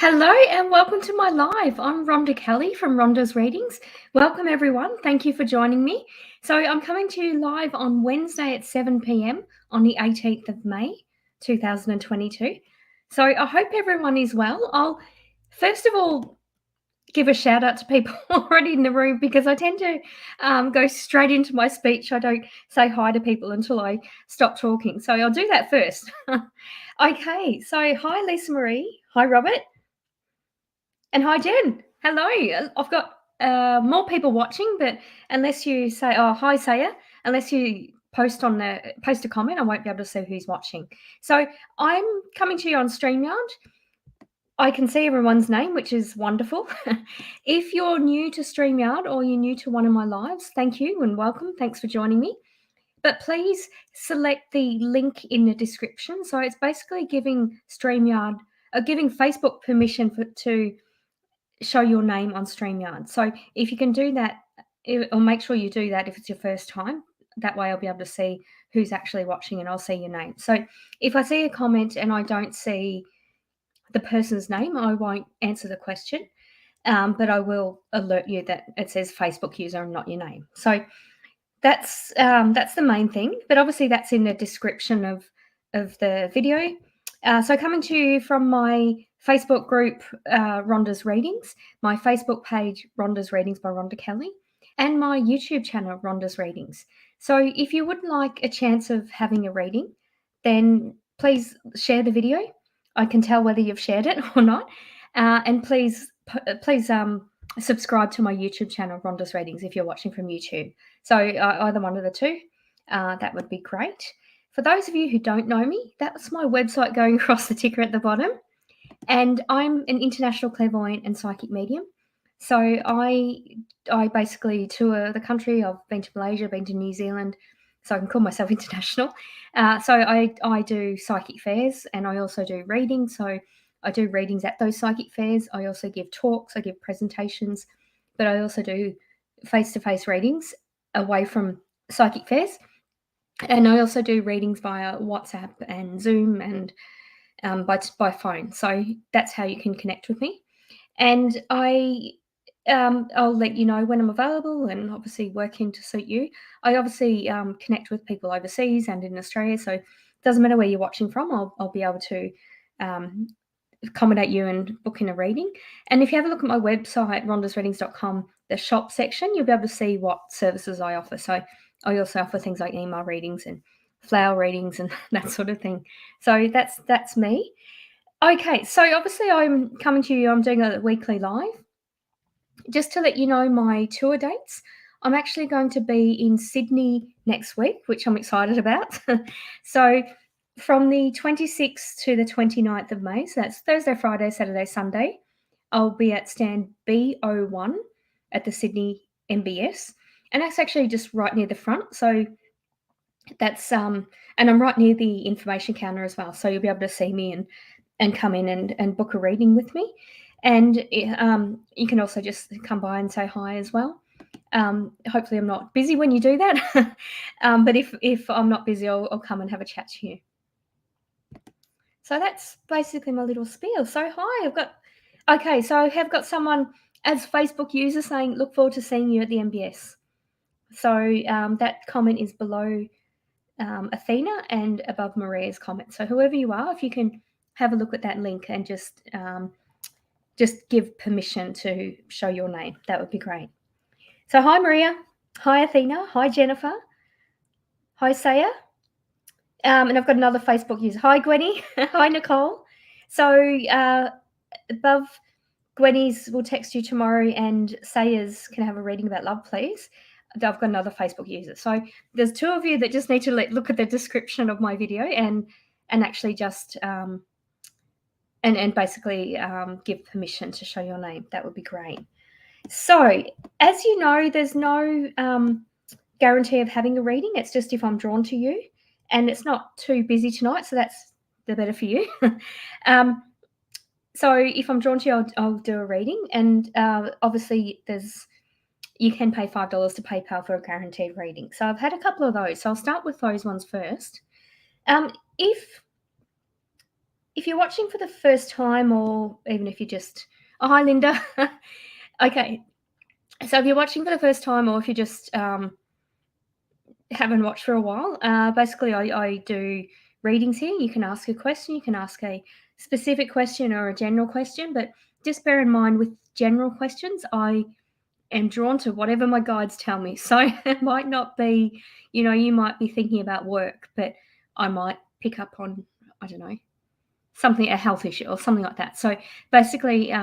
Hello and welcome to my live. I'm Rhonda Kelly from Rhonda's Readings. Welcome everyone. Thank you for joining me. So I'm coming to you live on Wednesday at 7 p.m. on the 18th of May 2022. So I hope everyone is well. I'll first of all give a shout out to people already in the room because I tend to go straight into my speech. I don't say hi to people until I stop talking. So I'll do that first. Okay, so hi Lisa Marie. Hi Robert. And hi, Jen. Hello. I've got more people watching, but unless you say, "Oh, hi, Saya," unless you post a comment, I won't be able to see who's watching. So I'm coming to you on StreamYard. I can see everyone's name, which is wonderful. If you're new to StreamYard or you're new to one of my lives, thank you and welcome. Thanks for joining me. But please select the link in the description. So it's basically giving StreamYard, giving Facebook permission to show your name on StreamYard. So if you can do that, or make sure you do that if it's your first time. That way I'll be able to see who's actually watching and I'll see your name. So if I see a comment and I don't see the person's name, I won't answer the question, but I will alert you that it says Facebook user and not your name. So that's the main thing. But obviously that's in the description of the video. So coming to you from my Facebook group, Rhonda's Readings, my Facebook page, Rhonda's Readings by Rhonda Kelly, and my YouTube channel, Rhonda's Readings. So if you would like a chance of having a reading, then please share the video. I can tell whether you've shared it or not. And please subscribe to my YouTube channel, Rhonda's Readings, if you're watching from YouTube. So either one of the two, that would be great. For those of you who don't know me, that's my website going across the ticker at the bottom. And I'm an international clairvoyant and psychic medium. So I basically tour the country. I've been to Malaysia, been to New Zealand, so I can call myself international. So I do psychic fairs and I also do readings. So I do readings at those psychic fairs. I also give talks, I give presentations, but I also do face-to-face readings away from psychic fairs. And I also do readings via WhatsApp and Zoom and by phone. So that's how you can connect with me. And I'll let you know when I'm available and obviously working to suit you. I obviously connect with people overseas and in Australia. So it doesn't matter where you're watching from, I'll be able to accommodate you and book in a reading. And if you have a look at my website, rhondasreadings.com, the shop section, you'll be able to see what services I offer. So I also offer things like email readings and flower readings and that sort of thing. So that's me. Okay, so obviously I'm coming to you, I'm doing a weekly live. Just to let you know my tour dates, I'm actually going to be in Sydney next week, which I'm excited about. So from the 26th to the 29th of May, so that's Thursday, Friday, Saturday, Sunday, I'll be at stand B01 at the Sydney MBS. And that's actually just right near the front. So that's and I'm right near the information counter as well. So you'll be able to see me and come in and book a reading with me. And you can also just come by and say hi as well. Hopefully I'm not busy when you do that. But if I'm not busy, I'll come and have a chat to you. So that's basically my little spiel. So hi, so I have got someone as Facebook user saying, look forward to seeing you at the MBS. So that comment is below Athena and above Maria's comment. So whoever you are, if you can have a look at that link and just give permission to show your name, that would be great. So hi Maria, hi Athena, hi Jennifer, hi Saya, and I've got another Facebook user. Hi Gwenny, hi Nicole. So above Gwenny's will text you tomorrow, and Saya's can have a reading about love, please. I've got another Facebook user. So there's two of you that just need to look at the description of my video and actually just and basically give permission to show your name. That would be great. So as you know, there's no guarantee of having a reading. It's just if I'm drawn to you, and it's not too busy tonight, so that's the better for you. So if I'm drawn to you, I'll do a reading, and obviously you can pay $5 to PayPal for a guaranteed reading. So I've had a couple of those. So I'll start with those ones first. If if you're watching for the first time, or even if you just... Oh, hi, Linda. Okay. So if you're watching for the first time, or if you just haven't watched for a while, basically I do readings here. You can ask a question, you can ask a specific question or a general question, but just bear in mind with general questions, I am drawn to whatever my guides tell me. So it might not be, you might be thinking about work, but I might pick up on, I don't know, something, a health issue or something like that. So basically,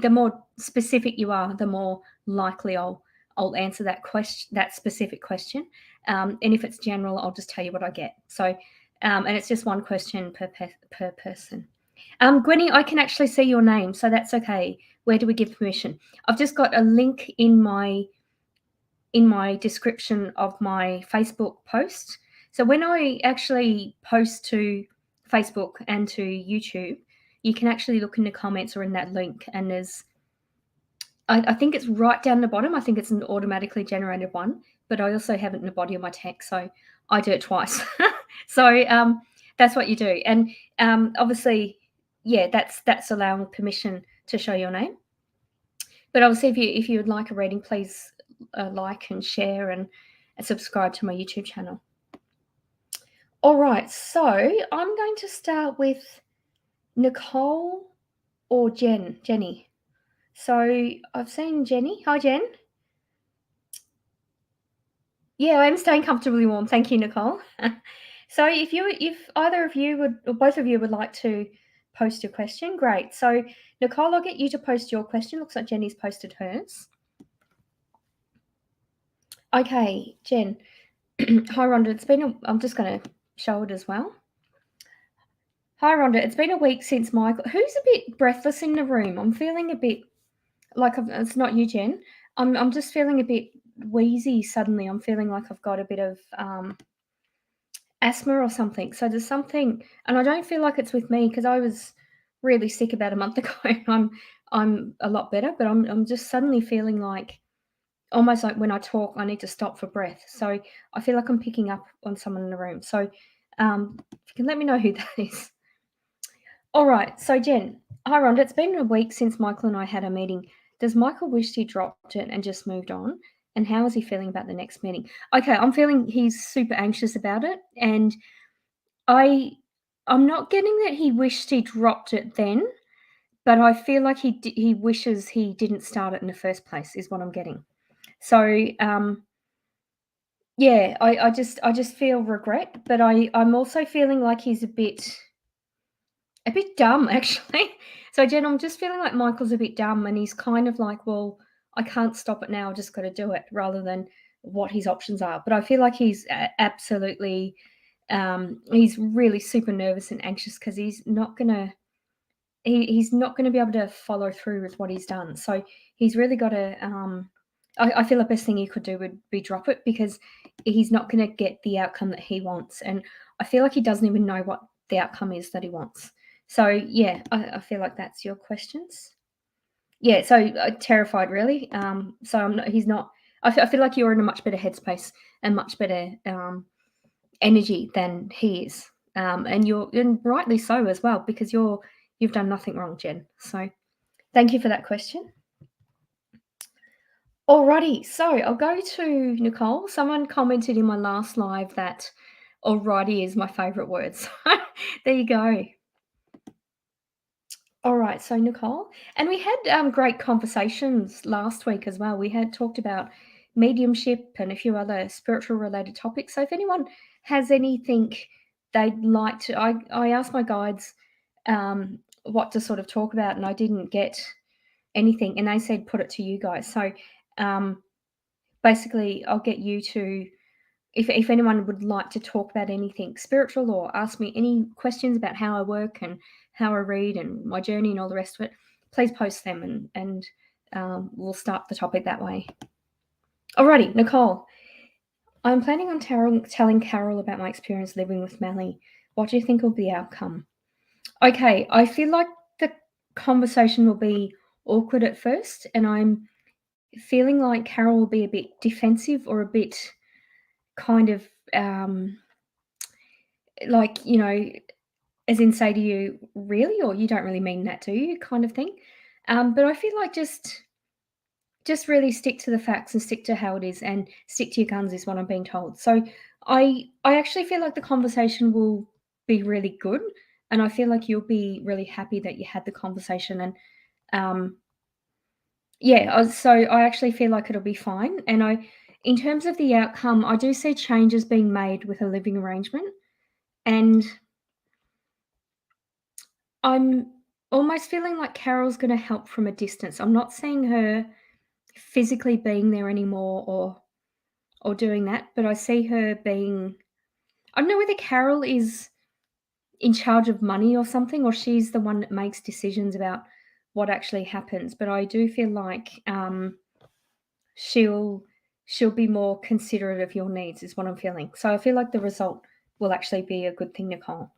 the more specific you are, the more likely I'll answer that question, that specific question. And if it's general, I'll just tell you what I get. So, and it's just one question per person. Gwenny, I can actually see your name, so that's okay. Where do we give permission? I've just got a link in my description of my Facebook post. So when I actually post to Facebook and to YouTube, you can actually look in the comments or in that link, and there's, I think it's right down the bottom. I think it's an automatically generated one, but I also have it in the body of my text, so I do it twice. So that's what you do, and obviously, yeah, that's allowing permission to show your name. But obviously, if you would like a reading, please like and share and subscribe to my YouTube channel. All right, so I'm going to start with Nicole or Jenny. So I've seen Jenny. Hi, Jen. Yeah, I'm staying comfortably warm. Thank you, Nicole. So if either of you would, or both of you would like to post your question, great. So Nicole, I'll get you to post your question. Looks like Jenny's posted hers. Okay, Jen. Hi, Rhonda. I'm just going to show it as well. Hi, Rhonda. It's been a week since Michael... Who's a bit breathless in the room? I'm feeling a bit like it's not you, Jen. I'm just feeling a bit wheezy suddenly. I'm feeling like I've got a bit of asthma or something. So there's something, and I don't feel like it's with me because I was really sick about a month ago. And I'm a lot better, but I'm just suddenly feeling like, almost like when I talk, I need to stop for breath. So I feel like I'm picking up on someone in the room. So if you can let me know who that is. All right. So Jen, hi Rhonda. It's been a week since Michael and I had a meeting. Does Michael wish he dropped it and just moved on? And how is he feeling about the next meeting? Okay, I'm feeling he's super anxious about it, and I'm not getting that he wished he dropped it then, but I feel like he wishes he didn't start it in the first place, is what I'm getting. So yeah, I just feel regret, but I'm also feeling like he's a bit dumb actually. So Jen, I'm just feeling like Michael's a bit dumb, and he's kind of like, well, I can't stop it now. I just got to do it, rather than what his options are. But I feel like he's absolutely, he's really super nervous and anxious because he's not gonna be able to follow through with what he's done. So he's really got to. I feel the best thing he could do would be drop it, because he's not going to get the outcome that he wants, and I feel like he doesn't even know what the outcome is that he wants. So yeah, I feel like that's your questions. Yeah, so terrified really. So I'm not. He's not. I feel like you're in a much better headspace and much better energy than he is, and rightly so as well, because you've done nothing wrong, Jen. So thank you for that question. Alrighty, so I'll go to Nicole. Someone commented in my last live that alrighty is my favourite word. So there you go. All right, so Nicole, and we had great conversations last week as well. We had talked about mediumship and a few other spiritual related topics. So if anyone has anything they'd like to, I asked my guides what to sort of talk about, and I didn't get anything, and they said put it to you guys. So basically, I'll get you to, if anyone would like to talk about anything spiritual or ask me any questions about how I work and how I read and my journey and all the rest of it, please post them, and we'll start the topic that way. Alrighty, Nicole. I'm planning on telling Carol about my experience living with Melly. What do you think will be the outcome? Okay, I feel like the conversation will be awkward at first, and I'm feeling like Carol will be a bit defensive or a bit kind of like, as in say to you, really, or you don't really mean that, do you, kind of thing. But I feel like just really stick to the facts and stick to how it is and stick to your guns is what I'm being told. So I actually feel like the conversation will be really good, and I feel like you'll be really happy that you had the conversation. And so I actually feel like it'll be fine. And in terms of the outcome, I do see changes being made with a living arrangement, and I'm almost feeling like Carol's going to help from a distance. I'm not seeing her physically being there anymore or doing that, but I see her being, I don't know whether Carol is in charge of money or something, or she's the one that makes decisions about what actually happens. But I do feel like she'll be more considerate of your needs, is what I'm feeling. So I feel like the result will actually be a good thing, Nicole.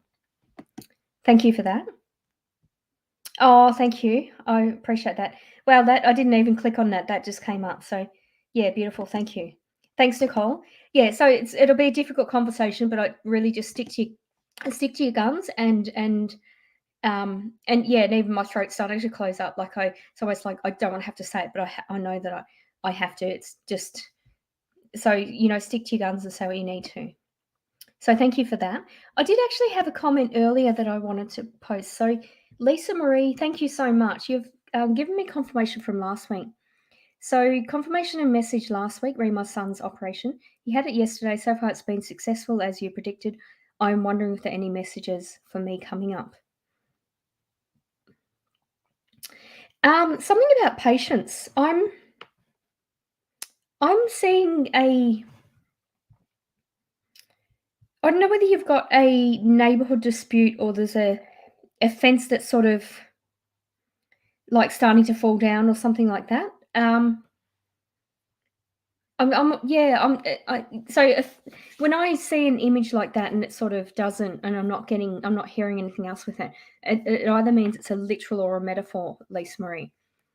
Thank you for that. Oh, thank you. I appreciate that. Wow, that I didn't even click on that. That just came up. So, yeah, beautiful. Thank you. Thanks, Nicole. Yeah, so it'll be a difficult conversation, but I really just stick to your guns and yeah, and even my throat's starting to close up. Like it's almost like I don't want to have to say it, but I know that I have to. It's just so stick to your guns and say what you need to. So thank you for that. I did actually have a comment earlier that I wanted to post. So Lisa Marie, thank you so much. You've given me confirmation from last week. So confirmation and message last week, my son's operation. He had it yesterday. So far it's been successful as you predicted. I'm wondering if there are any messages for me coming up. Something about patience. I'm seeing I don't know whether you've got a neighbourhood dispute or there's a fence that's sort of like starting to fall down or something like that. So when I see an image like that and it sort of doesn't, and I'm not hearing anything else with it, it either means it's a literal or a metaphor, Lisa Marie.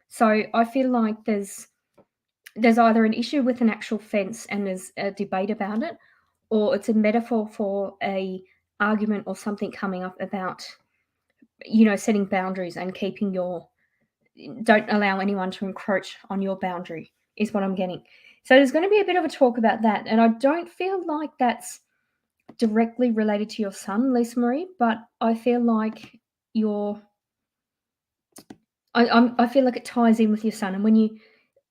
So I feel like there's either an issue with an actual fence and there's a debate about it, or it's a metaphor for a argument or something coming up about, setting boundaries and don't allow anyone to encroach on your boundary, is what I'm getting. So there's going to be a bit of a talk about that. And I don't feel like that's directly related to your son, Lisa Marie, but I feel like I feel like it ties in with your son.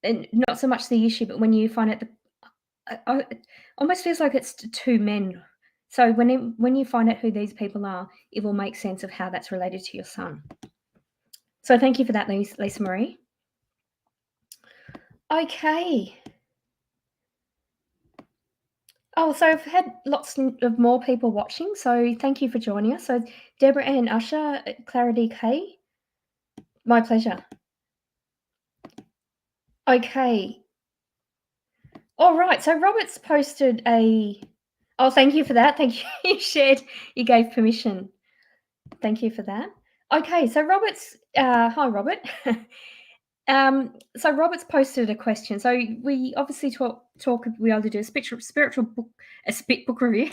And not so much the issue, but when you find out it almost feels like it's two men. So when you find out who these people are, it will make sense of how that's related to your son. So thank you for that, Lisa Marie. Okay. Oh, so I've had lots of more people watching, so thank you for joining us. So Deborah Ann Usher, Clarity K, my pleasure. Okay. All right, so Robert's posted oh, thank you for that. Thank you. You gave permission. Thank you for that. Okay, so Robert's, hi, Robert. So Robert's posted a question. So we obviously talk. We either do a spiritual book, book review,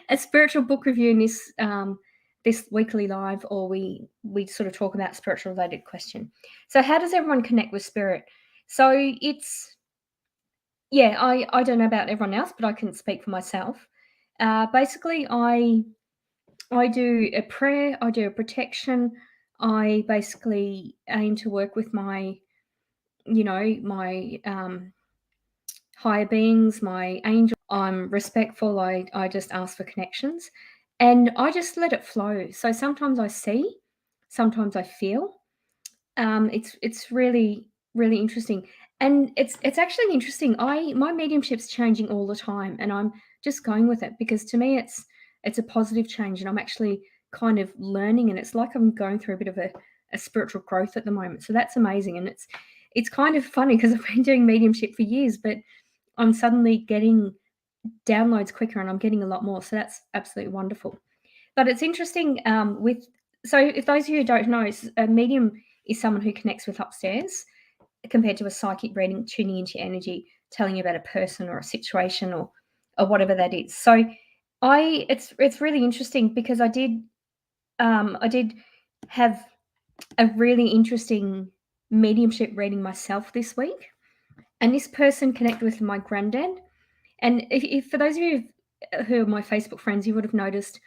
a spiritual book review in this weekly live, or we sort of talk about spiritual related question. So how does everyone connect with spirit? So it's I don't know about everyone else, but I can speak for myself. Basically, I do a prayer. I do a protection. I basically aim to work with my higher beings, my angel. I'm respectful. I just ask for connections and I just let it flow. So sometimes I see, sometimes I feel. It's really, really interesting. And it's actually interesting. My mediumship's changing all the time and I'm just going with it because to me it's a positive change and I'm actually kind of learning and it's like I'm going through a bit of a spiritual growth at the moment. So that's amazing. And it's kind of funny because I've been doing mediumship for years, but I'm suddenly getting downloads quicker and I'm getting a lot more. So that's absolutely wonderful. But it's interesting so if those of you who don't know, a medium is someone who connects with upstairs compared to a psychic reading, tuning into your energy, telling you about a person or a situation or whatever that is. So it's really interesting because I did I did have a really interesting mediumship reading myself this week, and this person connected with my granddad. And if for those of you who are my Facebook friends, you would have noticed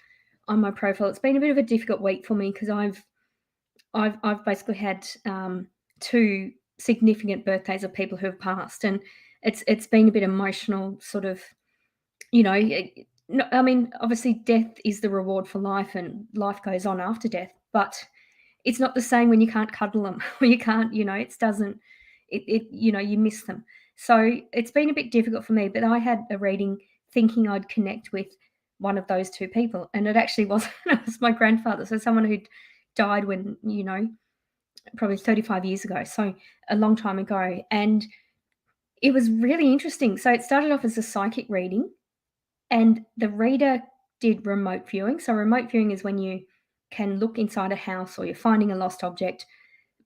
on my profile, it's been a bit of a difficult week for me because I've basically had two significant birthdays of people who have passed, and it's been a bit emotional, sort of, you know. I mean, obviously, death is the reward for life, and life goes on after death. But it's not the same when you can't cuddle them, or you can't, it doesn't. You miss them. So it's been a bit difficult for me. But I had a reading thinking I'd connect with one of those two people, and it actually wasn't. It was my grandfather, so someone who'd died when, probably 35 years ago, so a long time ago. And it was really interesting. So it started off as a psychic reading, and the reader did remote viewing. So remote viewing is when you can look inside a house or you're finding a lost object.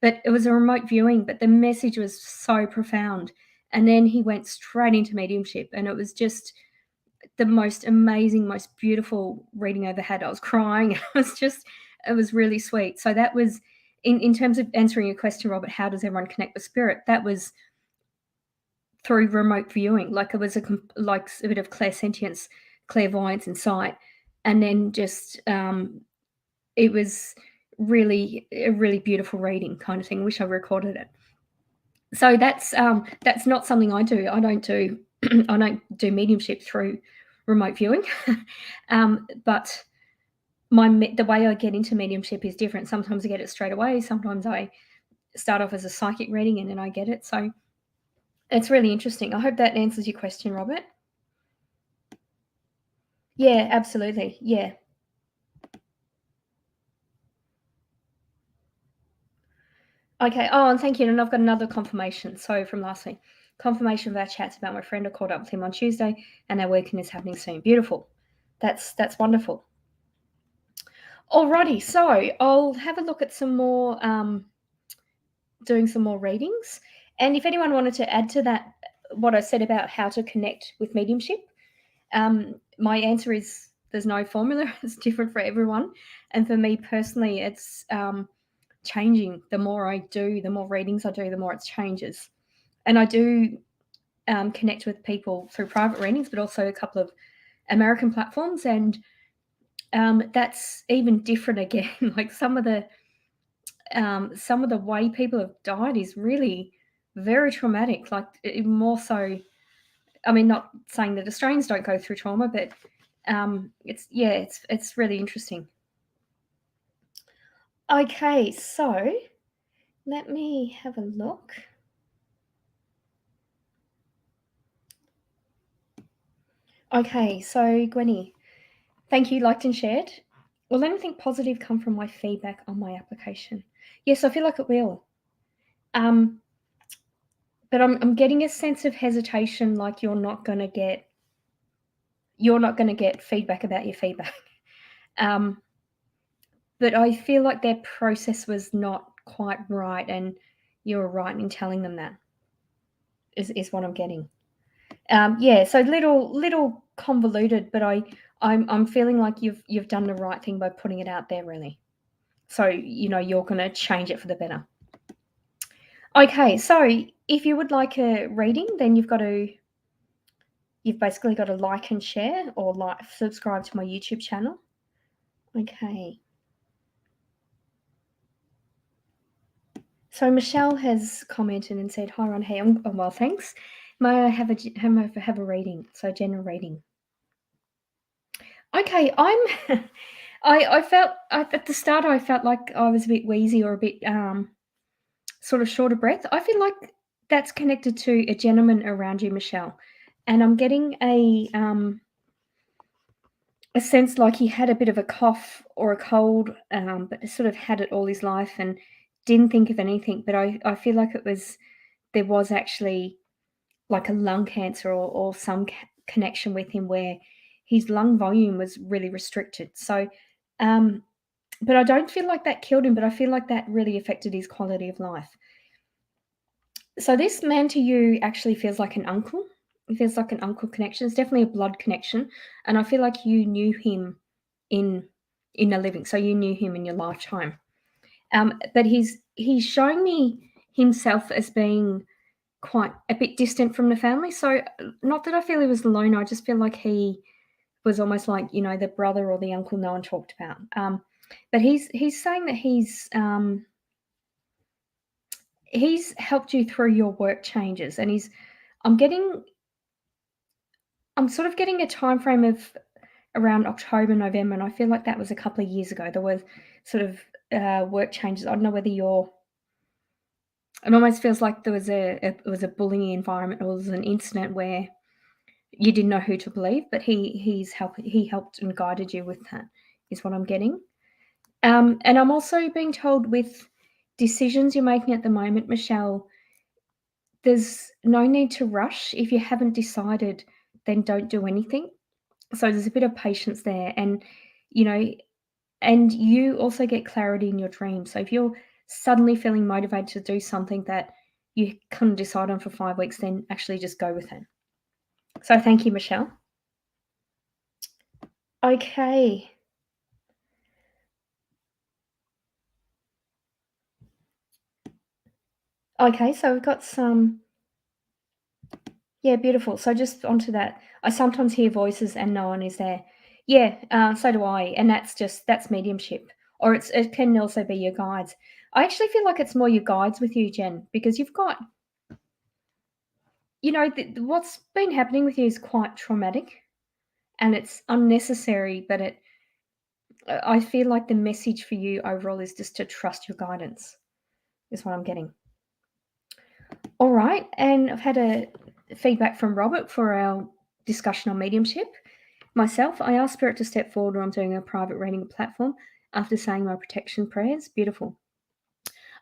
But it was a remote viewing, but the message was so profound. And then he went straight into mediumship, and it was just the most amazing, most beautiful reading I ever had. I was crying. It was really sweet. So that was, in terms of answering your question, Robert, how does everyone connect with spirit? That was through remote viewing. Like, it was like a bit of clairsentience, clairvoyance, and sight. And then just, it was really a really beautiful reading kind of thing. Wish I recorded it. So that's not something I do. I don't do I don't do mediumship through remote viewing. But the way I get into mediumship is different. Sometimes I get it straight away. Sometimes I start off as a psychic reading and then I get it. So it's really interesting. I hope that answers your question, Robert. Yeah, absolutely. Yeah. Okay. Oh, and thank you. And I've got another confirmation. So from last week, confirmation of our chats about my friend. I caught up with him on Tuesday, and our weekend is happening soon. Beautiful. That's wonderful. Alrighty. So I'll have a look at some more, doing some more readings. And if anyone wanted to add to that, what I said about how to connect with mediumship, my answer is there's no formula. It's different for everyone. And for me personally, it's changing. The more I do, the more readings I do, the more it changes. And I do connect with people through private readings, but also a couple of American platforms. And that's even different again. Like some of the way people have died is really very traumatic. Like more so. I mean, not saying that Australians don't go through trauma, but it's really interesting. Okay, so let me have a look. Okay, so Gwenny, thank you, liked and shared. Will anything positive come from my feedback on my application? Yes, I feel like it will. But I'm getting a sense of hesitation, like you're not going to get feedback about your feedback. But I feel like their process was not quite right, and you're right in telling them that. Is what I'm getting. So little convoluted, but I'm feeling like you've done the right thing by putting it out there, really. So you're going to change it for the better. Okay, so if you would like a reading, then you've basically got to like and share, or subscribe to my YouTube channel. Okay. So Michelle has commented and said, "Hi, Ron. Hey, I'm well, thanks. May I have a reading? So general reading." Okay, I felt at the start I felt like I was a bit wheezy or a bit sort of short of breath. I feel like that's connected to a gentleman around you, Michelle, and I'm getting a sense like he had a bit of a cough or a cold, but sort of had it all his life and didn't think of anything. But I feel like there was actually like a lung cancer or some connection with him where his lung volume was really restricted. So, but I don't feel like that killed him, but I feel like that really affected his quality of life. So this man to you actually feels like an uncle. It feels like an uncle connection. It's definitely a blood connection. And I feel like you knew him in in the living. So you knew him in your lifetime. But he's showing me himself as being quite a bit distant from the family. So not that I feel he was alone. I just feel like he was almost like, the brother or the uncle no one talked about. But he's saying that he's helped you through your work changes, and I'm sort of getting a time frame of around October, November, and I feel like that was a couple of years ago. There was sort of work changes. I don't know whether it almost feels like there was it was a bullying environment, or there was an incident where you didn't know who to believe, but he helped and guided you with that, is what I'm getting. And I'm also being told with decisions you're making at the moment, Michelle, there's no need to rush. If you haven't decided, then don't do anything. So there's a bit of patience there, and you know, and you also get clarity in your dreams. So if you're suddenly feeling motivated to do something that you couldn't decide on for 5 weeks, then actually just go with it. So thank you, Michelle. Okay. Okay, so we've got some. Yeah, beautiful. So just onto that, I sometimes hear voices and no one is there. Yeah, so do I, and that's mediumship, or it can also be your guides. I actually feel like it's more your guides with you, Jen, because you've got, what's been happening with you is quite traumatic, and it's unnecessary. But I feel like the message for you overall is just to trust your guidance, is what I'm getting. All right, and I've had a feedback from Robert for our discussion on mediumship. Myself, I asked Spirit to step forward when I'm doing a private reading platform after saying my protection prayers. Beautiful.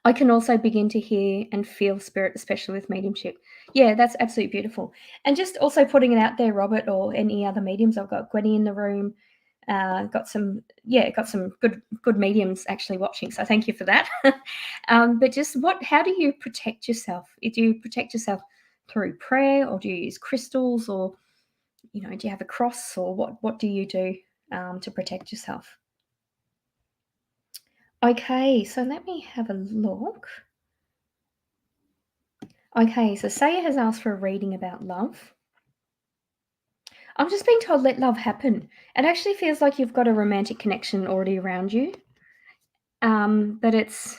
I can also begin to hear and feel Spirit, especially with mediumship. Yeah, that's absolutely beautiful. And just also putting it out there, Robert, or any other mediums. I've got Gwenny in the room. Got some good mediums actually watching. So thank you for that. But just how do you protect yourself? Do you protect yourself through prayer, or do you use crystals, or do you have a cross, or what do you do to protect yourself? Okay, so let me have a look. Okay, so Saya has asked for a reading about love. I'm just being told let love happen. It actually feels like you've got a romantic connection already around you. But it's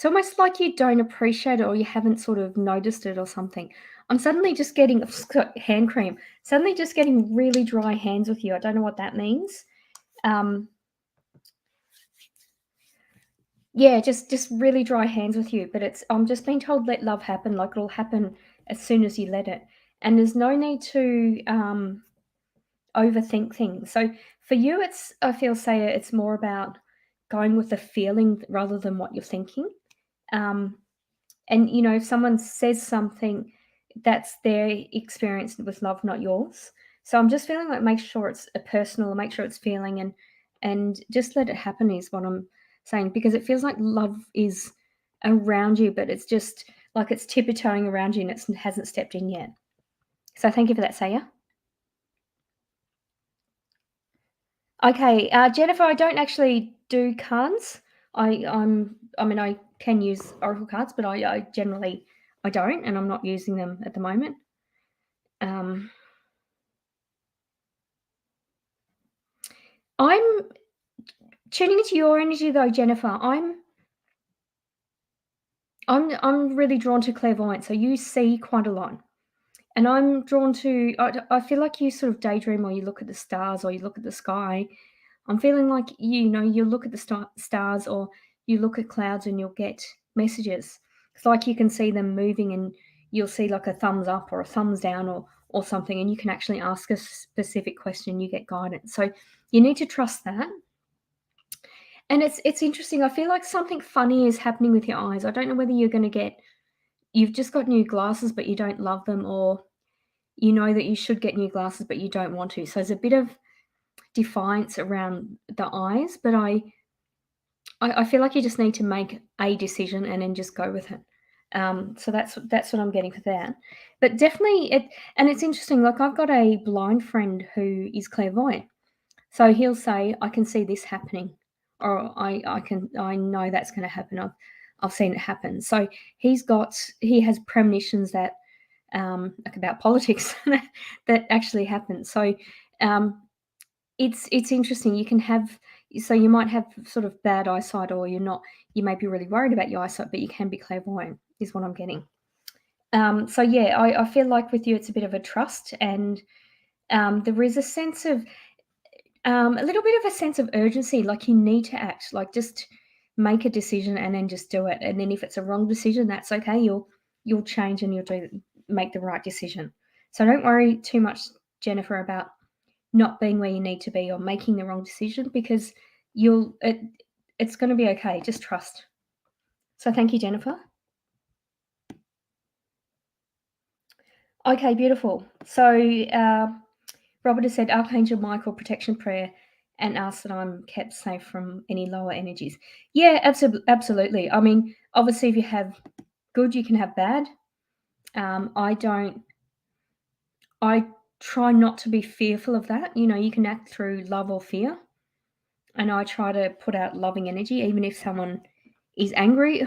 almost like you don't appreciate it, or you haven't sort of noticed it or something. I'm suddenly just getting hand cream. Suddenly just getting really dry hands with you. I don't know what that means. Yeah, just really dry hands with you. But I'm just being told let love happen. Like it'll happen as soon as you let it. And there's no need to overthink things. So for you, I feel, Saya, it's more about going with the feeling rather than what you're thinking. And if someone says something, that's their experience with love, not yours. So I'm just feeling like make sure it's a personal, make sure it's feeling, and just let it happen is what I'm saying, because it feels like love is around you, but it's just like it's tiptoeing around you and it hasn't stepped in yet. So thank you for that, Saya. Okay, Jennifer, I don't actually do cards. I mean, I can use oracle cards, but I generally I don't, and I'm not using them at the moment. I'm tuning into your energy though, Jennifer. I'm really drawn to clairvoyance. So you see quite a lot, and I'm drawn to. I feel like you sort of daydream, or you look at the stars, or you look at the sky. I'm feeling like you look at the stars, or you look at clouds, and you'll get messages. It's like you can see them moving, and you'll see like a thumbs up or a thumbs down, or something, and you can actually ask a specific question, and you get guidance. So you need to trust that. And it's interesting. I feel like something funny is happening with your eyes. I don't know whether you've just got new glasses, but you don't love them, or you know that you should get new glasses, but you don't want to. So there's a bit of defiance around the eyes, but I feel like you just need to make a decision and then just go with it. So that's what I'm getting for that. But definitely and it's interesting. Like I've got a blind friend who is clairvoyant. So he'll say, I can see this happening, or I know that's going to happen. I've seen it happen. So he has premonitions that like about politics that actually happen. So um, it's interesting. You might have sort of bad eyesight, or you may be really worried about your eyesight, but you can be clairvoyant, is what I'm getting. So yeah, I feel like with you, it's a bit of a trust, and there is a sense of a little bit of a sense of urgency, like you need to act, like just make a decision and then just do it. And then if it's a wrong decision, that's okay. You'll change and make the right decision. So don't worry too much, Jennifer, about not being where you need to be or making the wrong decision, because it's going to be okay. Just trust. So thank you, Jennifer. Okay, beautiful. So Robert has said Archangel Michael protection prayer and ask that I'm kept safe from any lower energies. Yeah, absolutely. I mean, obviously, if you have good, you can have bad. I try not to be fearful of that. You can act through love or fear. And I try to put out loving energy, even if someone is angry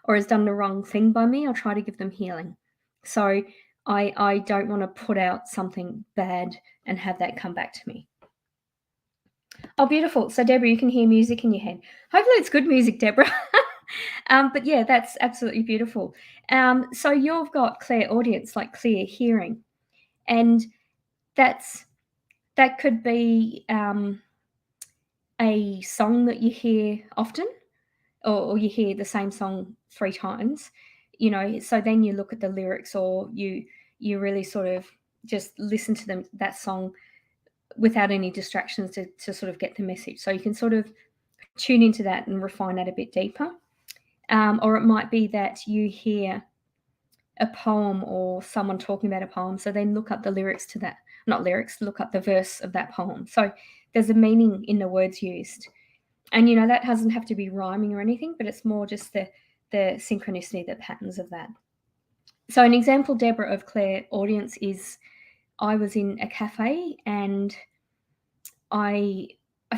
or has done the wrong thing by me. I try to give them healing. So I don't want to put out something bad and have that come back to me. Oh, beautiful. So, Deborah, you can hear music in your head. Hopefully it's good music, Deborah. But yeah, that's absolutely beautiful. So you've got clairaudience, like clear hearing. And that could be a song that you hear often, or you hear the same song 3 times, so then you look at the lyrics, or you really sort of just listen to that song without any distractions to sort of get the message. So you can sort of tune into that and refine that a bit deeper. Or it might be that you hear a poem or someone talking about a poem, so then look up the lyrics to that. Not lyrics, look up the verse of that poem. So there's a meaning in the words used. And that doesn't have to be rhyming or anything, but it's more just the synchronicity, the patterns of that. So an example, Deborah, of clairaudience is I was in a cafe and I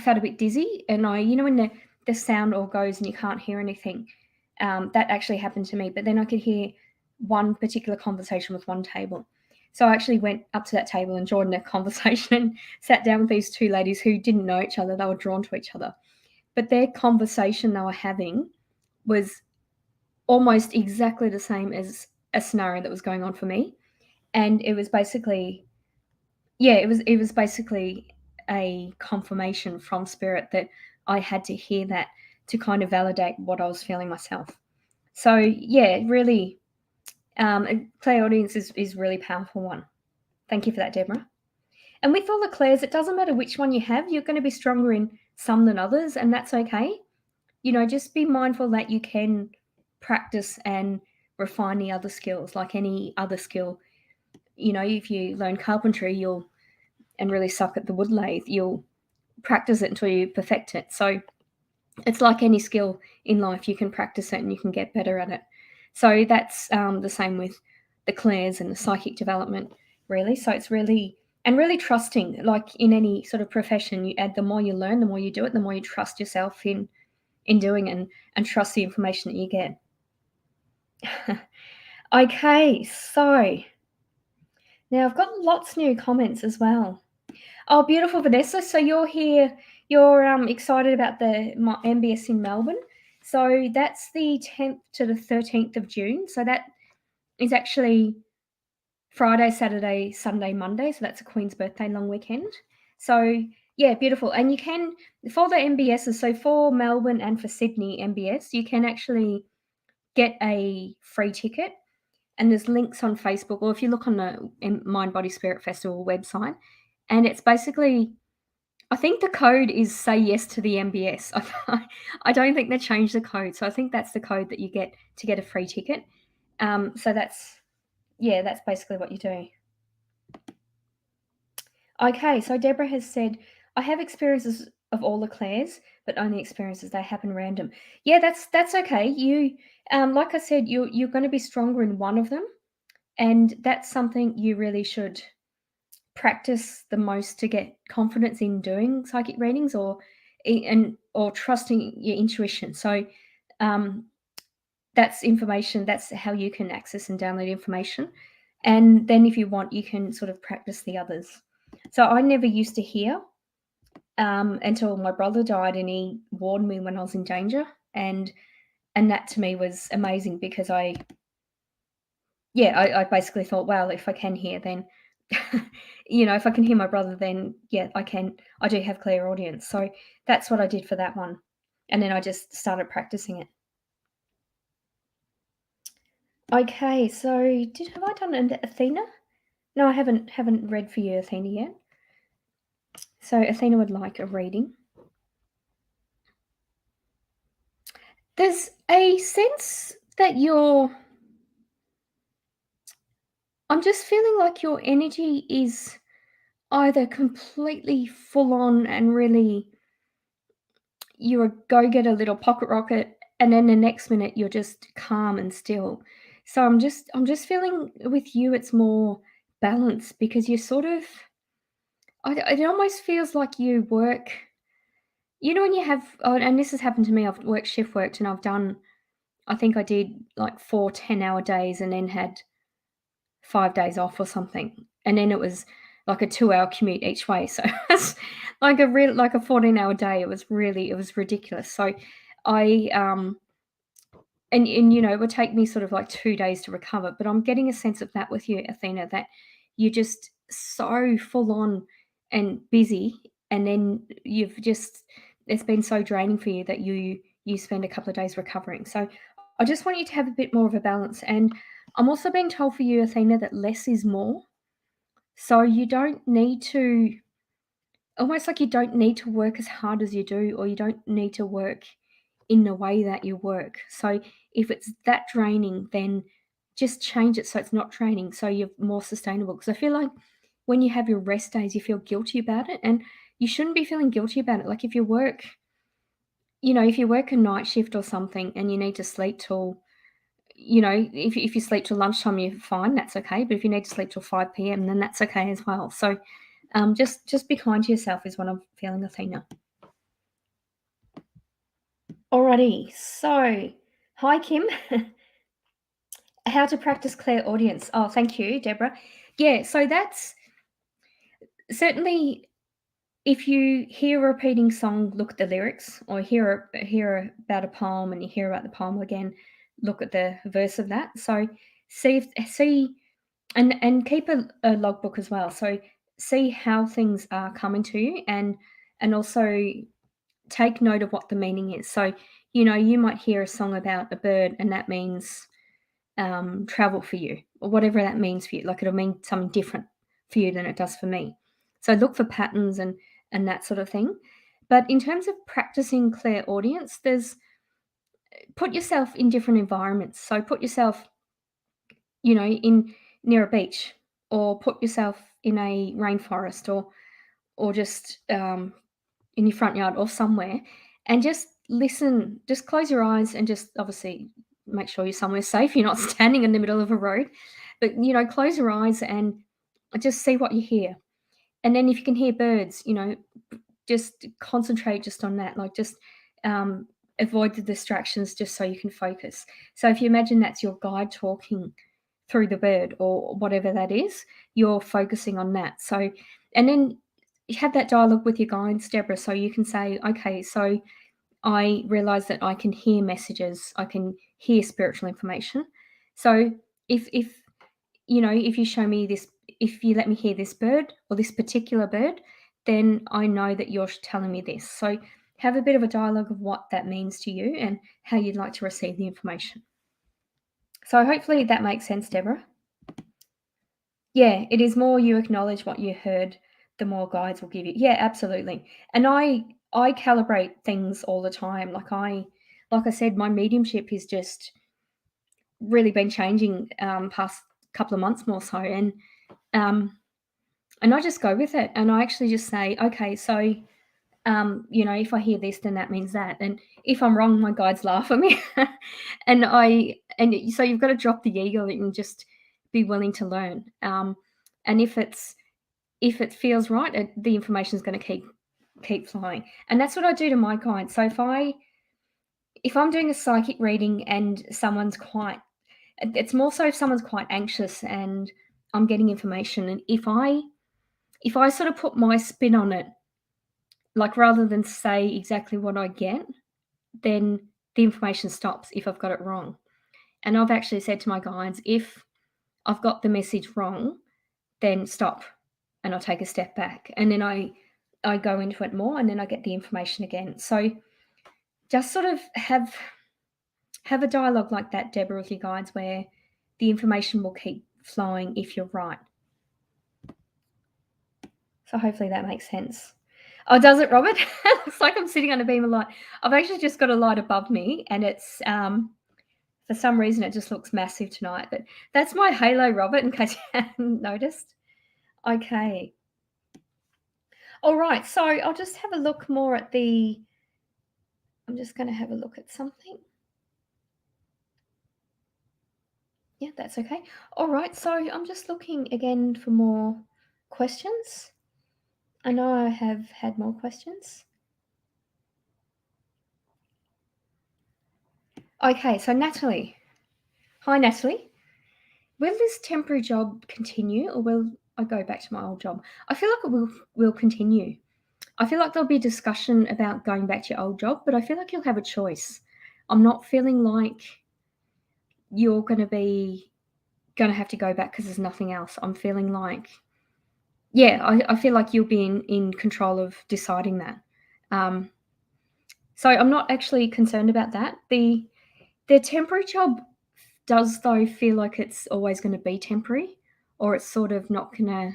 felt a bit dizzy, and when the sound all goes and you can't hear anything, that actually happened to me. But then I could hear one particular conversation with one table. So I actually went up to that table and joined a conversation and sat down with these 2 ladies who didn't know each other. They were drawn to each other. But their conversation they were having was almost exactly the same as a scenario that was going on for me. And it was basically, it was basically a confirmation from spirit that I had to hear that to kind of validate what I was feeling myself. So yeah, really, clairaudience is really powerful one. Thank you for that, Deborah. And with all the clairs, it doesn't matter which one you have. You're going to be stronger in some than others, and that's okay. Just be mindful that you can practice and refine the other skills, like any other skill. If you learn carpentry, and really suck at the wood lathe, you'll practice it until you perfect it. So it's like any skill in life, you can practice it and you can get better at it. So that's the same with the clairs and the psychic development, really. So it's really trusting, like in any sort of profession, the more you learn, the more you do it, the more you trust yourself in doing it, and trust the information that you get. Okay, so now I've got lots of new comments as well. Oh, beautiful, Vanessa. So you're here, you're excited about my MBS in Melbourne. So that's the 10th to the 13th of June. So that is actually Friday, Saturday, Sunday, Monday. So that's a Queen's birthday long weekend. So yeah, beautiful. And you can, for the MBSs, so for Melbourne and for Sydney MBS, you can actually get a free ticket. And there's links on Facebook, or if you look on the Mind Body Spirit Festival website, and it's basically, I think the code is say yes to the MBS. I don't think they changed the code. So I think that's the code that you get to get a free ticket. So that's basically what you do. Okay, so Deborah has said, I have experiences of all the clairs, but only experiences, they happen random. Yeah, that's okay. You, like I said, you're going to be stronger in one of them, and that's something you really should practice the most to get confidence in doing psychic readings, or trusting your intuition. So that's information. That's how you can access and download information. And then if you want, you can sort of practice the others. So I never used to hear until my brother died, and he warned me when I was in danger. And that to me was amazing, because I basically thought, well, if I can hear, then if I can hear my brother, then yeah, I do have clairaudience. So that's what I did for that one. And then I just started practicing it. Okay, so have I done an Athena? No, I haven't read for you Athena yet. So Athena would like a reading. There's a sense that I'm just feeling like your energy is either completely full on and really you're a go-getter little pocket rocket, and then the next minute you're just calm and still. So I'm just feeling with you it's more balanced, because you're sort of it almost feels like you work, when you have, and this has happened to me, I've worked shift worked, and I think I did like 4 10-hour days and then had 5 days off or something. And then it was like a 2-hour commute each way. So it's like a 14-hour day. It was ridiculous. So I and it would take me sort of like 2 days to recover. But I'm getting a sense of that with you, Athena, that you're just so full on and busy, and then it's been so draining for you that you spend a couple of days recovering. So I just want you to have a bit more of a balance. And I'm also being told for you, Athena, that less is more. So you don't need to, almost like you don't need to work as hard as you do, or you don't need to work in the way that you work. So if it's that draining, then just change it so it's not draining, so you're more sustainable. Because I feel like when you have your rest days, you feel guilty about it, and you shouldn't be feeling guilty about it. Like if you work, if you work a night shift or something and you need to sleep till, if you sleep till lunchtime, you're fine, that's okay. But if you need to sleep till 5 p.m., then that's okay as well. So just be kind to yourself is what I'm feeling, Athena. Alrighty, so hi, Kim. How to practice clairaudience. Oh, thank you, Deborah. Yeah, so that's certainly, if you hear a repeating song, look at the lyrics, or hear about a poem and you hear about the poem again, look at the verse of that. So see and keep a logbook as well. So see how things are coming to you, and also take note of what the meaning is. So you might hear a song about a bird, and that means travel for you, or whatever that means for you. Like it'll mean something different for you than it does for me. So look for patterns and that sort of thing. But in terms of practicing clairaudience, put yourself in different environments. So put yourself, in near a beach, or put yourself in a rainforest, or just in your front yard or somewhere, and just listen. Just close your eyes and just obviously make sure you're somewhere safe. You're not standing in the middle of a road, but close your eyes and just see what you hear. And then if you can hear birds, just concentrate just on that. Like just avoid the distractions just so you can focus. So if you imagine that's your guide talking through the bird or whatever that is, you're focusing on that. So, and then you have that dialogue with your guides, Deborah, so you can say, okay, so I realize that I can hear messages, I can hear spiritual information. So if you show me this, if you let me hear this bird or this particular bird, then I know that you're telling me this. So have a bit of a dialogue of what that means to you and how you'd like to receive the information. So hopefully that makes sense, Deborah. Yeah, it is more you acknowledge what you heard, the more guides will give you. Yeah, absolutely. And I calibrate things all the time. Like I said, my mediumship is just really been changing past couple of months more so, and I just go with it, and I actually just say, okay, so if I hear this, then that means that, and if I'm wrong, my guides laugh at me, and so you've got to drop the ego and just be willing to learn. And if if it feels right, the information is going to keep flowing. And that's what I do to my clients. So if I'm doing a psychic reading and it's more so if someone's quite anxious and I'm getting information, and if I sort of put my spin on it, like rather than say exactly what I get, then the information stops if I've got it wrong. And I've actually said to my guides, if I've got the message wrong, then stop and I'll take a step back. And then I go into it more and then I get the information again. So just sort of have a dialogue like that, Deborah, with your guides, where the information will keep flowing if you're right. So hopefully that makes sense. Oh, does it, Robert? Looks like I'm sitting on a beam of light. I've actually just got a light above me, and it's for some reason it just looks massive tonight. But that's my halo, Robert, in case you hadn't noticed. Okay. All right. So I'll just have a look more at I'm just going to have a look at something. Yeah, that's okay. All right. So I'm just looking again for more questions. I know I have had more questions. Okay, so Natalie. Hi, Natalie. Will this temporary job continue or will I go back to my old job? I feel like it will continue. I feel like there'll be discussion about going back to your old job, but I feel like you'll have a choice. I'm not feeling like you're going to have to go back because there's nothing else. I'm feeling like, yeah, I feel like you'll be in control of deciding that. So I'm not actually concerned about that. The temporary job does, though, feel like it's always going to be temporary, or it's sort of not going to,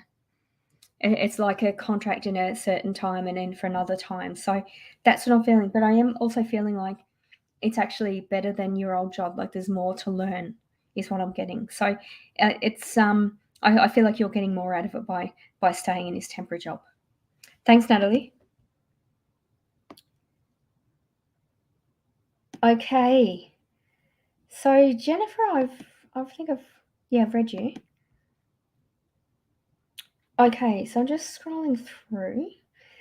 it's like a contract in a certain time and then for another time. So that's what I'm feeling. But I am also feeling like it's actually better than your old job. Like there's more to learn is what I'm getting. So it's I feel like you're getting more out of it by staying in this temporary job. Thanks, Natalie. Okay. So Jennifer, I've read you. Okay, so I'm just scrolling through.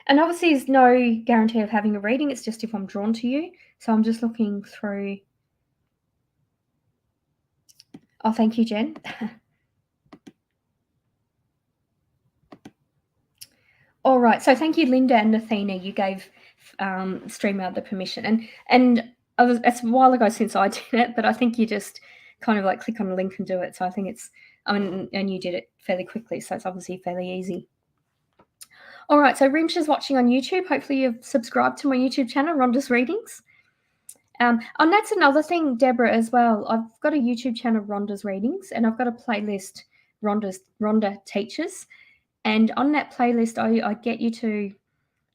And obviously there's no guarantee of having a reading, it's just if I'm drawn to you. So I'm just looking through. Oh, thank you, Jen. All right, so thank you, Linda and Athena. You gave StreamYard the permission. And it's a while ago since I did it, but I think you just kind of like click on a link and do it. So I think and you did it fairly quickly, so it's obviously fairly easy. All right, so Rimsha's watching on YouTube. Hopefully you've subscribed to my YouTube channel, Rhonda's Readings. And that's another thing, Deborah, as well. I've got a YouTube channel, Rhonda's Readings, and I've got a playlist, Rhonda Teaches. And on that playlist, I get you to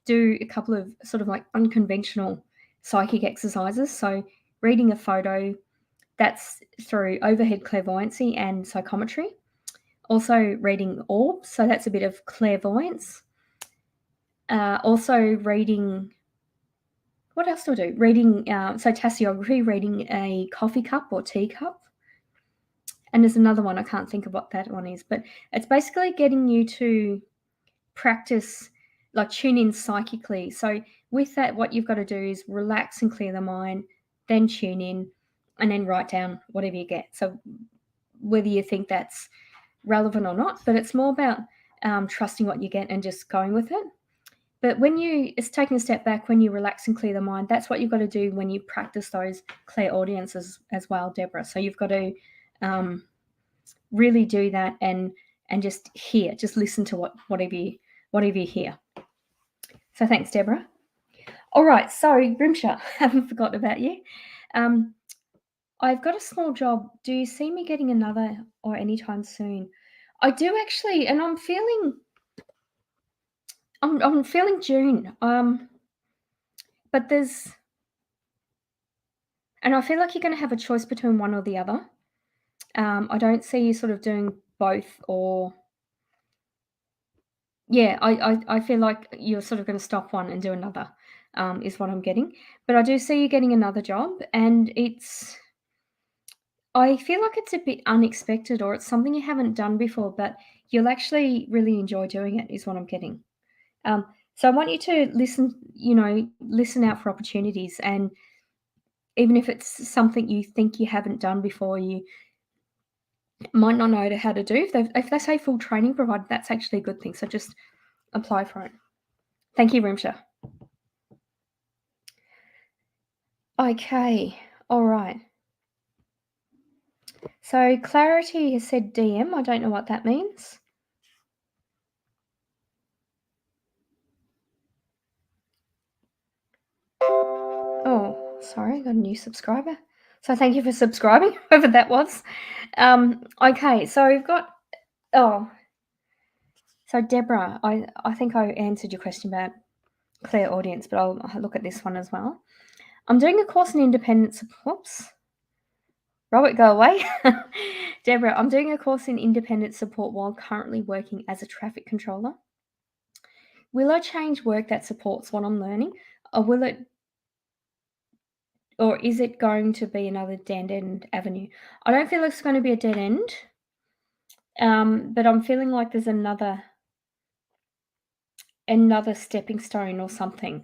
do a couple of sort of like unconventional psychic exercises. So reading a photo, that's through overhead clairvoyancy and psychometry. Also reading orbs, so that's a bit of clairvoyance. Also reading, what else do I do? Reading, so tasseography, reading a coffee cup or tea cup. And there's another one, I can't think of what that one is, but it's basically getting you to practice, like tune in psychically. So with that, what you've got to do is relax and clear the mind, then tune in, and then write down whatever you get. So whether you think that's relevant or not, but it's more about trusting what you get and just going with it. But it's taking a step back, when you relax and clear the mind, that's what you've got to do when you practice those clairaudiences as well, Deborah. So you've got to really do that and just hear, just listen to whatever you hear. So thanks, Deborah. All right, so Grimsha, haven't forgotten about you. I've got a small job. Do you see me getting another or anytime soon? I do actually, and I'm feeling June. But and I feel like you're going to have a choice between one or the other. I don't see you sort of doing both, or yeah, I feel like you're sort of going to stop one and do another, is what I'm getting. But I do see you getting another job, and I feel like it's a bit unexpected, or it's something you haven't done before, but you'll actually really enjoy doing it, is what I'm getting. So I want you to listen out for opportunities, and even if it's something you think you haven't done before, you might not know how to do. If they say full training provided, that's actually a good thing. So just apply for it. Thank you, Rimsha. Okay, all right. So Clarity has said DM. I don't know what that means. Oh, sorry, got a new subscriber. So thank you for subscribing, whoever that was. Okay, so we've got so Deborah, I think I answered your question about clear audience, but I'll look at this one as well. I'm doing a course in independent support. Oops. Robert, go away. Deborah, I'm doing a course in independent support while currently working as a traffic controller. Will I change work that supports what I'm learning, or is it going to be another dead end avenue? I don't feel it's going to be a dead end, but I'm feeling like there's another stepping stone or something.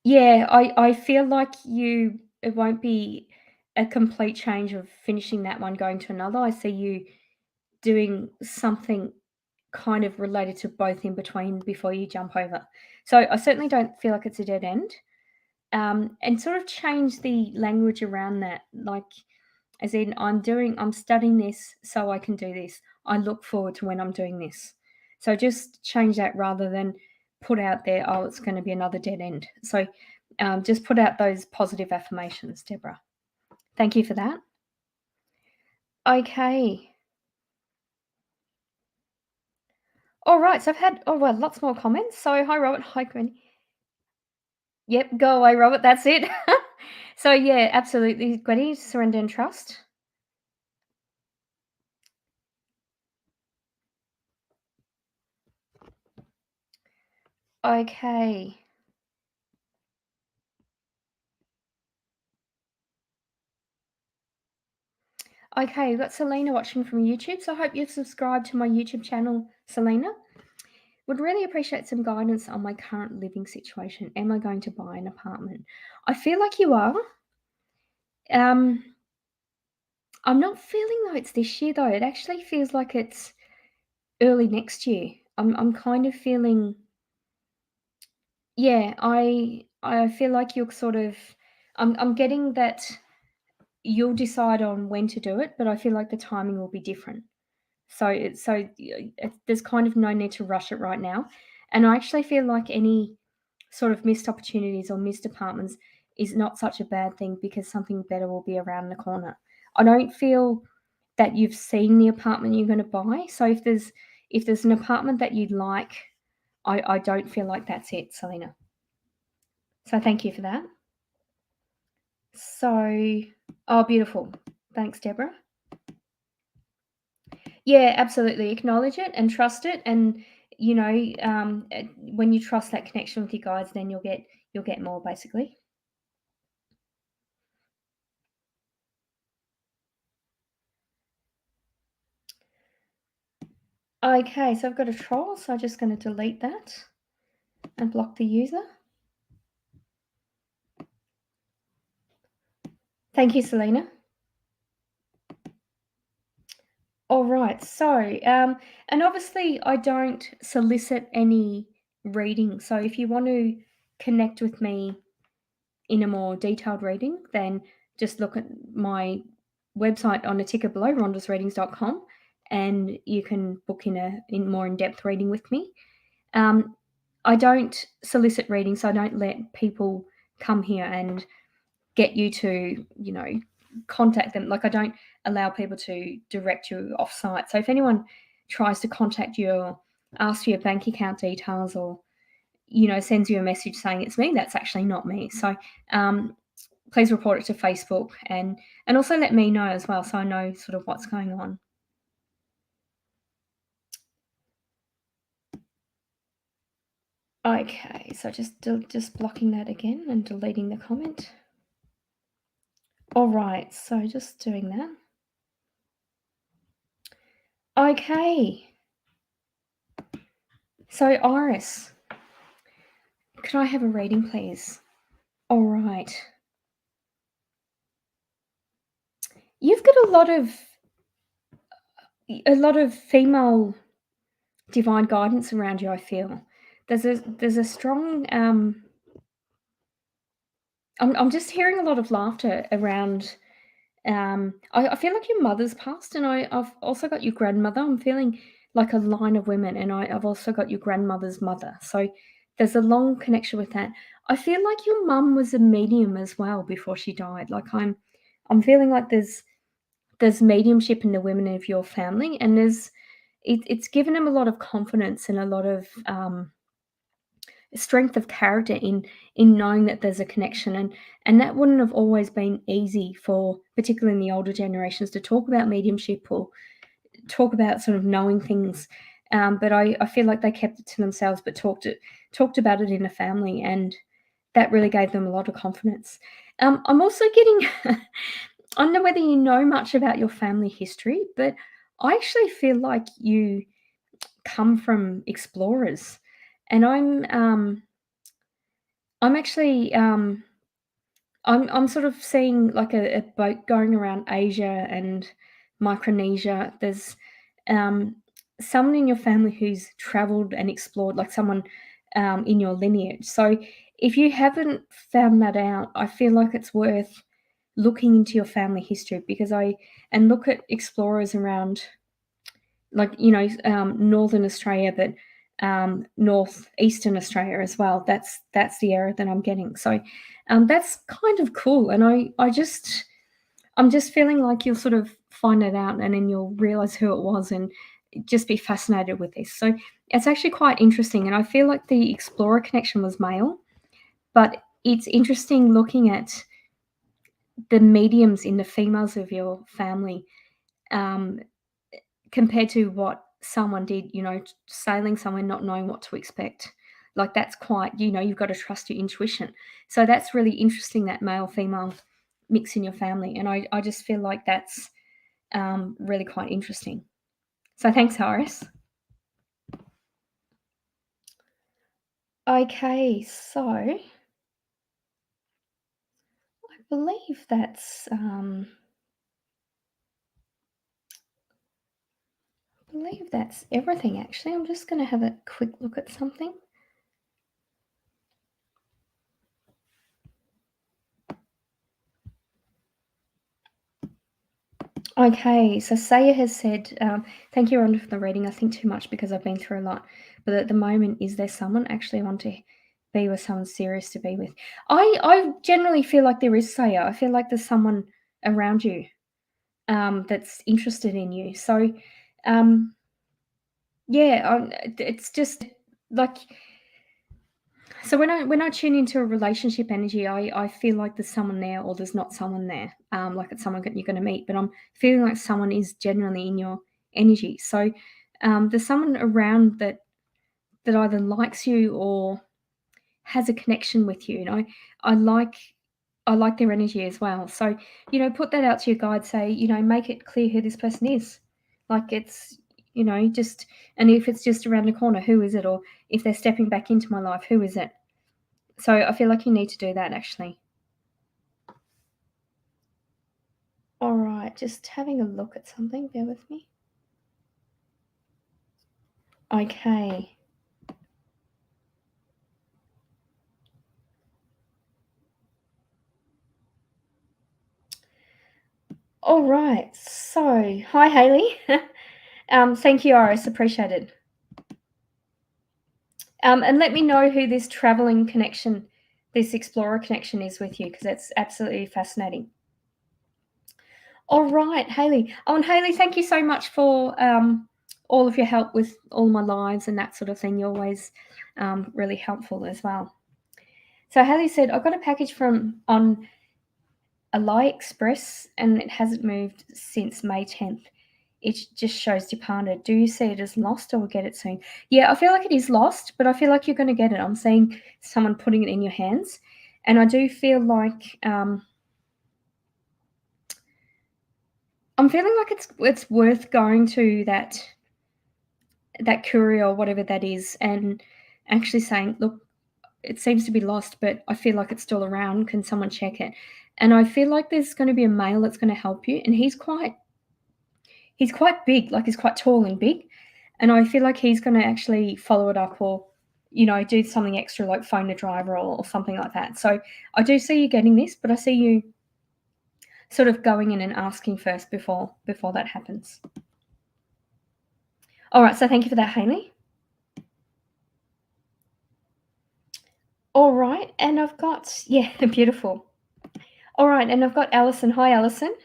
Yeah, I feel like it won't be a complete change of finishing that one going to another. I see you doing something kind of related to both in between before you jump over. So I certainly don't feel like it's a dead end. And sort of change the language around that, like as in I'm studying this so I can do this. I look forward to when I'm doing this. So just change that rather than put out there, oh, it's going to be another dead end. So just put out those positive affirmations, Deborah. Thank you for that. Okay. All right. So I've had, lots more comments. So hi, Robert. Hi, Granny. Yep. Go away, Robert. That's it. So yeah, absolutely. Granny, surrender and trust. Okay. Okay, we've got Selena watching from YouTube, so I hope you've subscribed to my YouTube channel, Selena. Would really appreciate some guidance on my current living situation. Am I going to buy an apartment? I feel like you are. I'm not feeling though it's this year though. It actually feels like it's early next year. I'm kind of feeling, yeah, I feel like you're sort of, I'm getting that you'll decide on when to do it, but I feel like the timing will be different. There's kind of no need to rush it right now, and I actually feel like any sort of missed opportunities or missed apartments is not such a bad thing because something better will be around the corner. I don't feel that you've seen the apartment you're going to buy. So if there's an apartment that you'd like, I don't feel like that's it, Selena. So thank you for that. So, oh, beautiful. Thanks, Deborah. Yeah, absolutely. Acknowledge it and trust it, and when you trust that connection with your guides, then you'll get more basically. Okay, so I've got a troll, so I'm just going to delete that and block the user. Thank you, Selena. All right, so and obviously I don't solicit any reading. So if you want to connect with me in a more detailed reading, then just look at my website on a ticker below, rhondasreadings.com, and you can book in more in-depth reading with me. I don't solicit readings, so I don't let people come here and get you to, contact them. Like I don't allow people to direct you off site. So if anyone tries to contact you or ask for your bank account details or, sends you a message saying it's me, that's actually not me. So please report it to Facebook and also let me know as well, so I know sort of what's going on. Okay, so just blocking that again and deleting the comment. All right, so just doing that. Okay. So, Iris, could I have a reading, please? All right. You've got a lot of female divine guidance around you, I feel. There's a strong I'm just hearing a lot of laughter around. I feel like your mother's passed, and I've also got your grandmother. I'm feeling like a line of women, and I've also got your grandmother's mother. So there's a long connection with that. I feel like your mum was a medium as well before she died. Like I'm feeling like there's mediumship in the women of your family, and it's given them a lot of confidence and a lot of strength of character in knowing that there's a connection, and that wouldn't have always been easy for particularly in the older generations to talk about mediumship or talk about sort of knowing things, but I feel like they kept it to themselves but talked about it in a family, and that really gave them a lot of confidence. I'm also getting I don't know whether you know much about your family history, but I actually feel like you come from explorers, and I'm actually I'm sort of seeing like a boat going around Asia and Micronesia. There's um, someone in your family who's traveled and explored, like someone in your lineage. So if you haven't found that out, I feel like it's worth looking into your family history, because and look at explorers around, like, northern Australia, but northeastern Australia as well. That's the area that I'm getting. So that's kind of cool, and I'm just feeling like you'll sort of find it out, and then you'll realize who it was, and just be fascinated with this. So it's actually quite interesting, and I feel like the explorer connection was male, but it's interesting looking at the mediums in the females of your family. Um, Compared to what someone did, sailing somewhere not knowing what to expect. Like, that's quite, you've got to trust your intuition. So that's really interesting, that male female mix in your family. And I just feel like that's really quite interesting. So thanks, Horace. Okay, so I believe that's everything, actually. I'm just going to have a quick look at something. Okay, so Saya has said, thank you, Rhonda, for the reading. I think too much because I've been through a lot. But at the moment, is there someone actually I want to be with, someone serious to be with? I generally feel like there is, Saya. I feel like there's someone around you that's interested in you. So, yeah, it's just like, so when I tune into a relationship energy, I feel like there's someone there or there's not someone there. Like it's someone you're going to meet, but I'm feeling like someone is genuinely in your energy. So there's someone around that either likes you or has a connection with you. I like their energy as well. So put that out to your guide. Say, make it clear who this person is. Like, it's just, and if it's just around the corner, who is it? Or if they're stepping back into my life, who is it? So I feel like you need to do that, actually. All right, just having a look at something. Bear with me. Okay. All right. So, hi, Haley. Thank you, Iris. Appreciate it. And let me know who this traveling connection, this explorer connection is with you, because that's absolutely fascinating. All right, Haley. Oh, and Haley, thank you so much for all of your help with all my lives and that sort of thing. You're always really helpful as well. So Haley said, I got a package from on AliExpress and it hasn't moved since May 10th. It just shows departed. Do you see it as lost, or will get it soon? Yeah, I feel like it is lost, but I feel like you're going to get it. I'm seeing someone putting it in your hands, and I do feel like I'm feeling like it's worth going to that courier or whatever that is and actually saying, "Look, it seems to be lost, but I feel like it's still around. Can someone check it?" And I feel like there's gonna be a male that's gonna help you, and he's quite big, like, he's quite tall and big, and I feel like he's gonna actually follow it up or, do something extra like phone a driver or something like that. So, I do see you getting this, but I see you sort of going in and asking first before that happens. Alright, so thank you for that, Hayley. Alright, and I've got yeah, beautiful. Alright, and I've got Alison. Hi, Alison.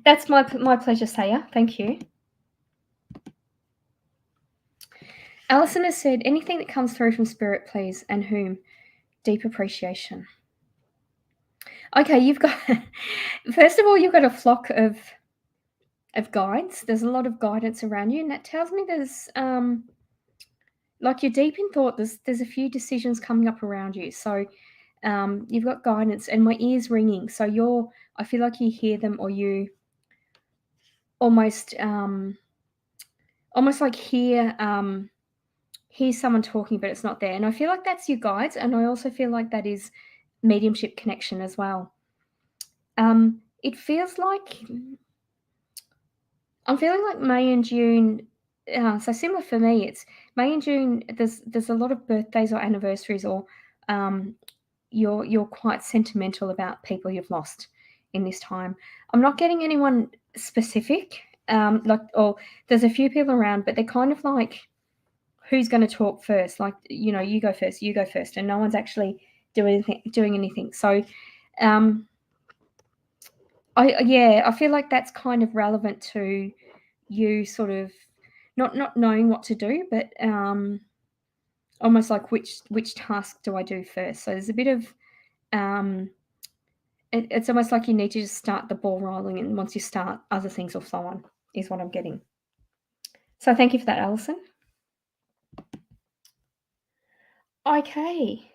That's my pleasure, Saya. Thank you. Alison has said, "Anything that comes through from spirit, please, and whom? Deep appreciation." Okay, you've got first of all, you've got a flock of guides. There's a lot of guidance around you, and that tells me there's like you're deep in thought. There's a few decisions coming up around you. So you've got guidance, and my ears ringing. So I feel like you hear them, or you almost almost like hear someone talking, but it's not there. And I feel like that's your guides, and I also feel like that is mediumship connection as well. It feels like I'm feeling like May and June. So similar for me, it's May and June. There's a lot of birthdays or anniversaries, or um, you're quite sentimental about people you've lost in this time. I'm not getting anyone specific. Like, or there's a few people around, but they're kind of like, who's going to talk first? Like, you go first, and no one's actually doing anything. So, I feel like that's kind of relevant to you, sort of not knowing what to do, but almost like which task do I do first? So there's a bit of um, it's almost like you need to just start the ball rolling, and once you start, other things will flow on. Is what I'm getting. So thank you for that, Alison. Okay.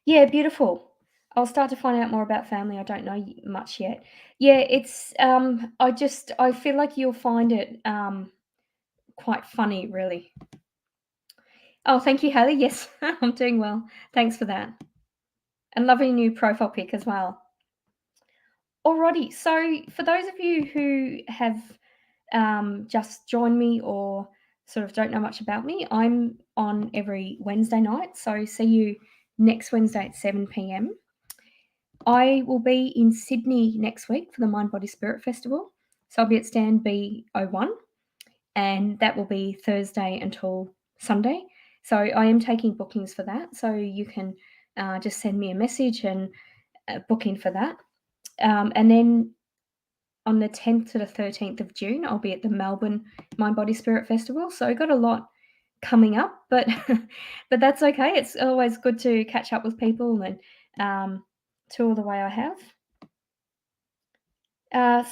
Yeah, beautiful. I'll start to find out more about family. I don't know much yet. Yeah, it's I feel like you'll find it quite funny, really. Oh, thank you, Haley. Yes, I'm doing well. Thanks for that. And lovely new profile pic as well. Alrighty, so for those of you who have just joined me or sort of don't know much about me, I'm on every Wednesday night. So see you next Wednesday at 7 p.m. I will be in Sydney next week for the Mind Body Spirit Festival. So I'll be at stand B01, and that will be Thursday until Sunday. So I am taking bookings for that. So you can just send me a message and book in for that. And then on the 10th to the 13th of June, I'll be at the Melbourne Mind Body Spirit Festival. So I got a lot coming up, but but that's okay. It's always good to catch up with people and tour the way I have.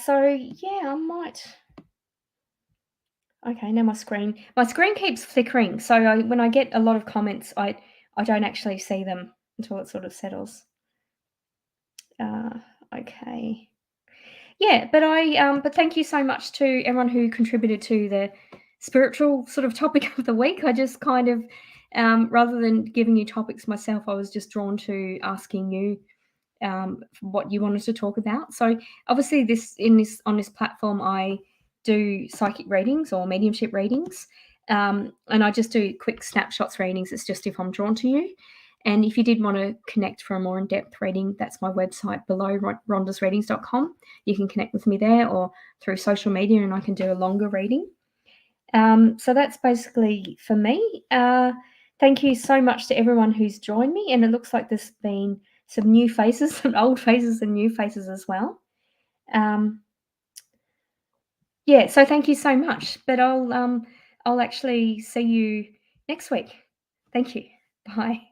So yeah, I might. Okay, now my screen keeps flickering. So when I get a lot of comments, I don't actually see them until it sort of settles. Okay. Yeah, but thank you so much to everyone who contributed to the spiritual sort of topic of the week. I just kind of, rather than giving you topics myself, I was just drawn to asking you what you wanted to talk about. So obviously, on this platform, I do psychic readings or mediumship readings, and I just do quick snapshots readings. It's just if I'm drawn to you. And if you did want to connect for a more in-depth reading, that's my website below, rhondasreadings.com. You can connect with me there or through social media, and I can do a longer reading. So that's basically for me. Thank you so much to everyone who's joined me, and it looks like there's been some new faces, some old faces and new faces as well. Yeah, so thank you so much. But I'll actually see you next week. Thank you. Bye.